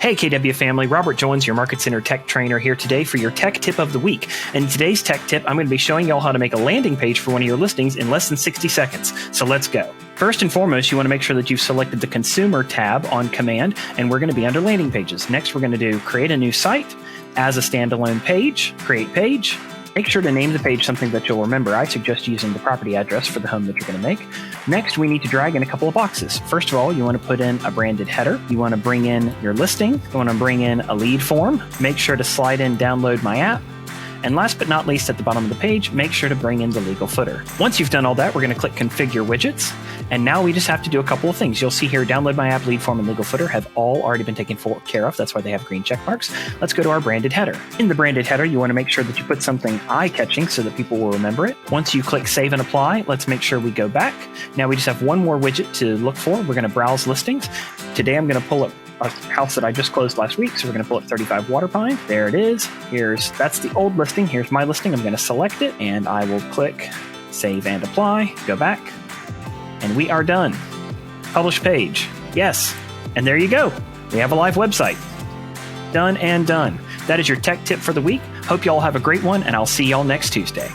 Hey KW family, Robert Jones, your Market Center Tech Trainer here today for your Tech Tip of the Week. And in today's Tech Tip, I'm going to be showing y'all how to make a landing page for one of your listings in less than 60 seconds. So let's go. First and foremost, you want to make sure that you've selected the Consumer tab on Command, and we're going to be under Landing Pages. Next, we're going to do Create a New Site as a standalone page, Create Page. Make sure to name the page something that you'll remember. I suggest using the property address for the home that you're going to make. Next, we need to drag in a couple of boxes. First of all, you want to put in a branded header. You want to bring in your listing. You want to bring in a lead form. Make sure to slide in Download My App. And last but not least, at the bottom of the page, make sure to bring in the legal footer. Once you've done all that, we're going to click Configure Widgets. And now we just have to do a couple of things. You'll see here, Download My App, Lead Form, and Legal Footer have all already been taken care of. That's why they have green check marks. Let's go to our branded header. In the branded header, you want to make sure that you put something eye-catching so that people will remember it. Once you click Save and Apply, let's make sure we go back. Now we just have one more widget to look for. We're going to browse listings. Today I'm going to pull up a house that I just closed last week. So we're going to pull up 35 Water Pine. There it is. That's the old listing. Here's my listing. I'm going to select it and I will click Save and Apply, go back, and we are done. Publish page. Yes. And there you go. We have a live website. Done and done. That is your tech tip for the week. Hope you all have a great one, and I'll see y'all next Tuesday.